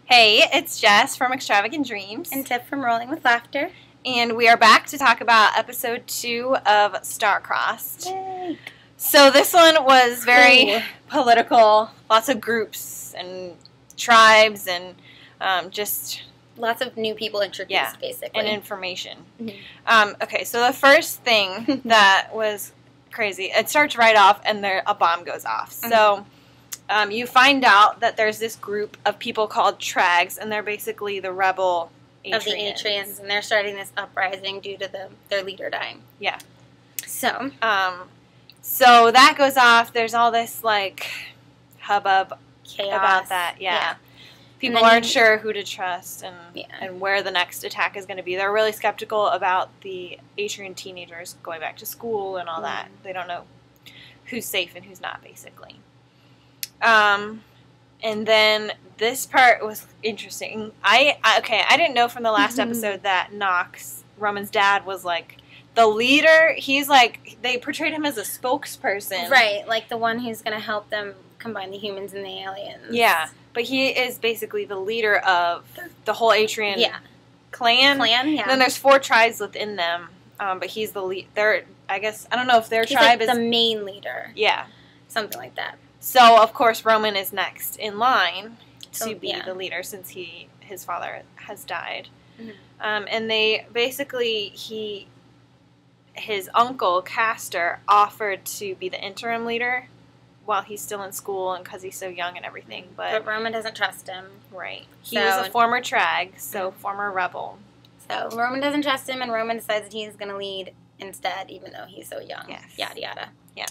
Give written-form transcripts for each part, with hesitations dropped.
Hey, it's Jess from Extravagant Dreams. And Tiff from Rolling with Laughter. And we are back to talk about episode 2 of Star-Crossed. Yay! So this one was very political, lots of groups and tribes and just... Lots of new people introduced, basically. And information. Mm-hmm. Okay, so the first thing that was crazy, it starts right off and a bomb goes off. Mm-hmm. So... you find out that there's this group of people called Trags, and they're basically the rebel Atrians. Of the Atrians, and they're starting this uprising due to their leader dying. Yeah. So so that goes off. There's all this, like, hubbub chaos about that. Yeah. People aren't sure who to trust and where the next attack is going to be. They're really skeptical about the Atrian teenagers going back to school and all that. They don't know who's safe and who's not, basically. And then this part was interesting. I didn't know from the last episode that Nox, Roman's dad, was like the leader. He's like, they portrayed him as a spokesperson. Right, like the one who's going to help them combine the humans and the aliens. Yeah, but he is basically the leader of the whole Atrian clan. Yeah. And then there's 4 tribes within them, but he's the lead. I guess, I don't know if their he's tribe like is the main leader. Yeah. Something like that. So, of course, Roman is next in line to be the leader since his father has died. Mm-hmm. And they basically, his uncle, Castor, offered to be the interim leader while he's still in school and because he's so young and everything. But Roman doesn't trust him. Right. He was a former Trag, so former rebel. So Roman doesn't trust him, and Roman decides that he's going to lead instead, even though he's so young. Yes. Yada, yada. Yeah.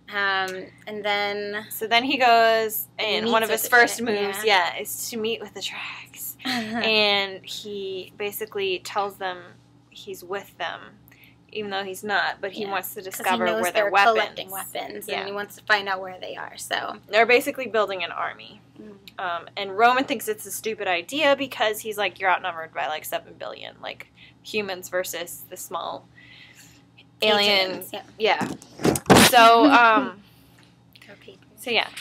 And then... So then he goes, and one of his first moves, is to meet with the Trags. And he basically tells them he's with them, even though he's not, but he wants to discover where their weapons. Collecting weapons, and he wants to find out where they are, so... They're basically building an army. And Roman thinks it's a stupid idea because he's like, you're outnumbered by like 7 billion, like humans versus the small aliens. Yeah. So,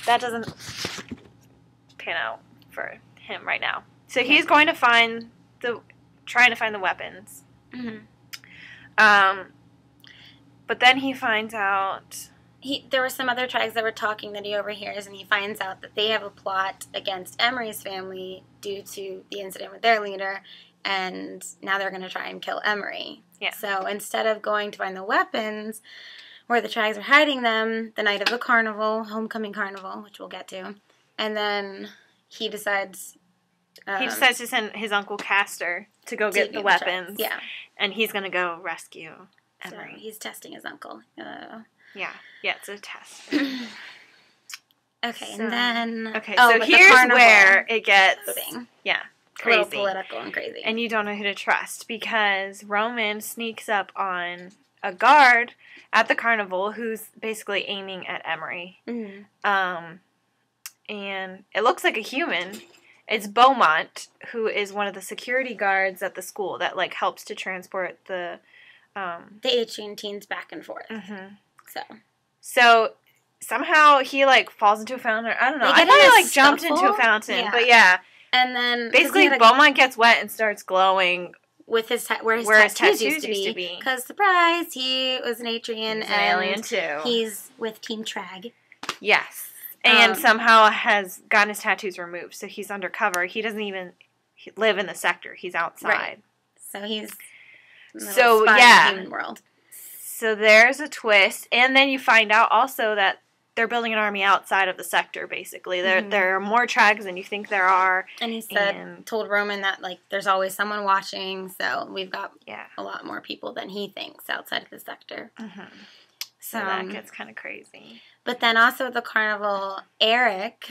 that doesn't pan out for him right now. So he's going to trying to find the weapons. Mm-hmm. But then he finds out... There were some other Trags that were talking that he overhears, and he finds out that they have a plot against Emery's family due to the incident with their leader, and now they're going to try and kill Emery. Yeah. So instead of going to find the weapons... where the Trags are hiding them the night of the carnival, homecoming carnival, which we'll get to. And then he decides... to send his uncle Castor to go get the weapons. Yeah. And he's going to go rescue Emery. So he's testing his uncle. Yeah, it's a test. Okay, and then... Okay, so here's where it gets... crazy. A little political and crazy. And you don't know who to trust because Roman sneaks up on a guard at the carnival who's basically aiming at Emery. Mm-hmm. And it looks like a human. It's Beaumont, who is one of the security guards at the school that, like, helps to transport the Atrian teens back and forth. Mm-hmm. So somehow he, like, falls into a fountain. I don't know. I thought he, like, jumped into a fountain. But, And then... basically, Beaumont gets wet and starts glowing... with where his tattoos used to be. Because, surprise, he was an Atrian. He's an alien, too. He's with Team Trag. Yes. And somehow has gotten his tattoos removed. So he's undercover. He doesn't even live in the sector. He's outside. Right. So he's in the human world. So there's a twist. And then you find out also that they're building an army outside of the sector, basically. There are more Trags than you think there are. And he told Roman that, like, there's always someone watching, so we've got a lot more people than he thinks outside of the sector. Mm-hmm. So that gets kind of crazy. But then also at the carnival, Eric...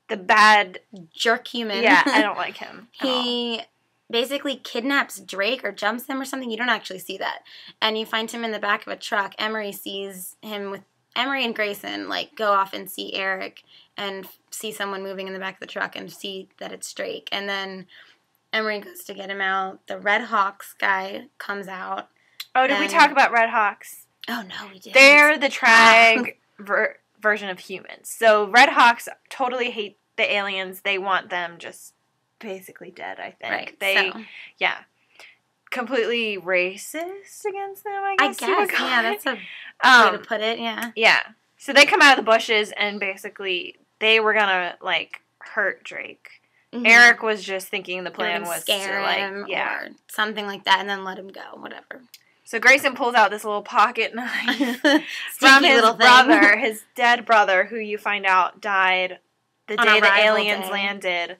the bad... jerk human. Yeah, I don't like him He basically kidnaps Drake or jumps him or something. You don't actually see that. And you find him in the back of a truck. Emery sees him with... Emery and Grayson, like, go off and see Eric and see someone moving in the back of the truck and see that it's Drake. And then Emery goes to get him out. The Red Hawks guy comes out. Oh, did we talk about Red Hawks? Oh, no, we didn't. They're the Trag version of humans. So Red Hawks totally hate the aliens. They want them just basically dead, I think. Right. They, yeah. Completely racist against them, I guess. Yeah, that's a way to put it, yeah. Yeah. So they come out of the bushes and basically they were gonna, like, hurt Drake. Mm-hmm. Eric was just thinking the plan was scare him or something like that and then let him go, whatever. So Grayson pulls out this little pocket knife from his brother, his dead brother, who you find out died the day the aliens landed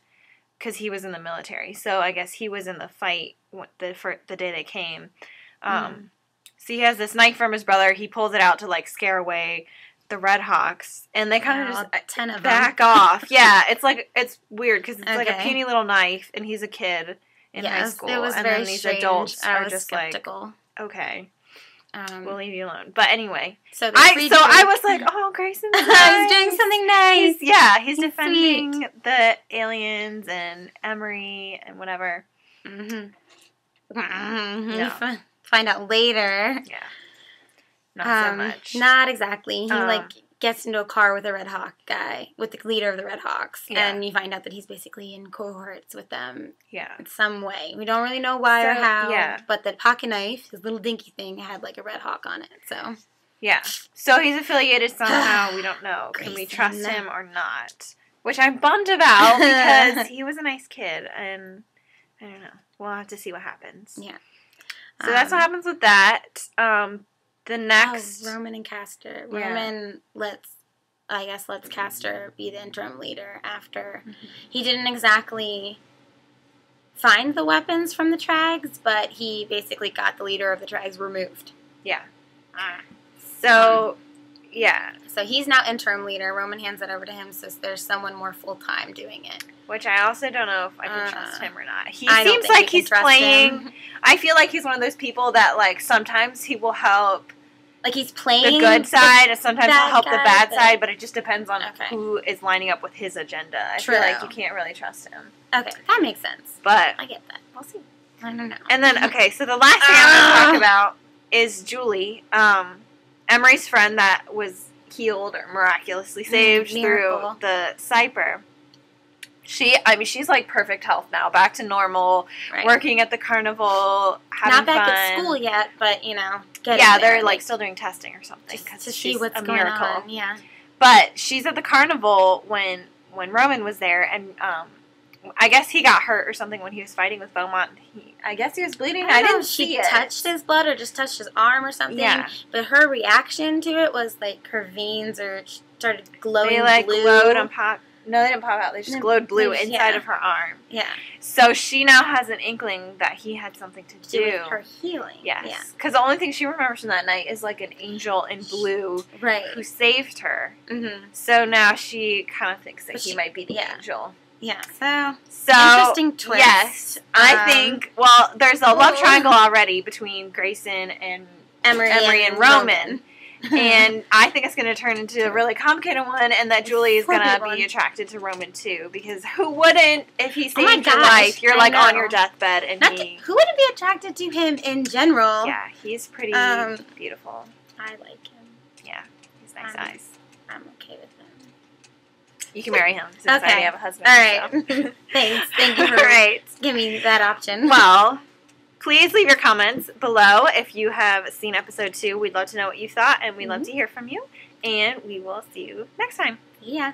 because he was in the military. So I guess he was in the fight the day they came. So he has this knife from his brother. He pulls it out to, like, scare away the Red Hawks, and they kind of just 10 of back off. Yeah, it's weird because it's like a puny little knife, and he's a kid in high school, it was and very then these strange. adults I are was just skeptical. like, okay, we'll leave you alone. But anyway, I was like, oh, Grayson's nice. I was doing something nice. He's defending the aliens and Emery and whatever. No. Find out later. Yeah. Not so much. Not exactly. He, gets into a car with a Red Hawk guy, with the leader of the Red Hawks, and you find out that he's basically in cohorts with them in some way. We don't really know why or how, but the pocket knife, his little dinky thing, had, like, a Red Hawk on it, so. Yeah. So he's affiliated somehow. We don't know. Can we trust him or not? Which I'm bummed about because he was a nice kid, and I don't know. We'll have to see what happens. Yeah. So that's what happens with that. The next... Roman and Castor. Roman lets Castor be the interim leader after. He didn't exactly find the weapons from the Trags, but he basically got the leader of the Trags removed. Yeah. So, yeah. So he's now interim leader. Roman hands it over to him, so there's someone more full-time doing it. Which I also don't know if I can trust him or not. He seems like he's playing... I feel like he's one of those people that, like, sometimes he will help... Like, he's playing the good side, and sometimes he'll help the bad side, but it just depends on who is lining up with his agenda. I feel like you can't really trust him. Okay, that makes sense. But I get that. We'll see. I don't know. And then, so the last thing I want to talk about is Julie, Emery's friend that was healed or miraculously saved through the Cypher. She's like perfect health now, back to normal, working at the carnival, having Not back fun. at school yet, but, they're like still doing testing or something to see what's going on. Yeah, but she's at the carnival when Roman was there, and I guess he got hurt or something when he was fighting with Beaumont. I guess he was bleeding. I didn't see it. She touched his blood or just touched his arm or something. Yeah, but her reaction to it was like her veins started glowing. They like blue. Glowed and popped. No, they didn't pop out. They just glowed blue inside of her arm. Yeah. So she now has an inkling that he had something to do with her healing. Yes. Because the only thing she remembers from that night is like an angel in blue who saved her. Mm-hmm. So now she kind of thinks that he might be the angel. Yeah. So interesting twist. Yes. I think, well, there's a love triangle already between Grayson and Emery and Roman. And I think it's going to turn into a really complicated one, and that Julie is going to be attracted to Roman too, because who wouldn't if he saved your life? You're like on your deathbed, and who wouldn't be attracted to him in general? Yeah, he's pretty beautiful. I like him. Yeah, he's nice eyes. I'm okay with him. You can marry him since I already have a husband. All right. So. Thanks. Thank you for giving me that option. Well, please leave your comments below if you have seen episode 2. We'd love to know what you thought, and we'd love to hear from you. And we will see you next time. Yeah.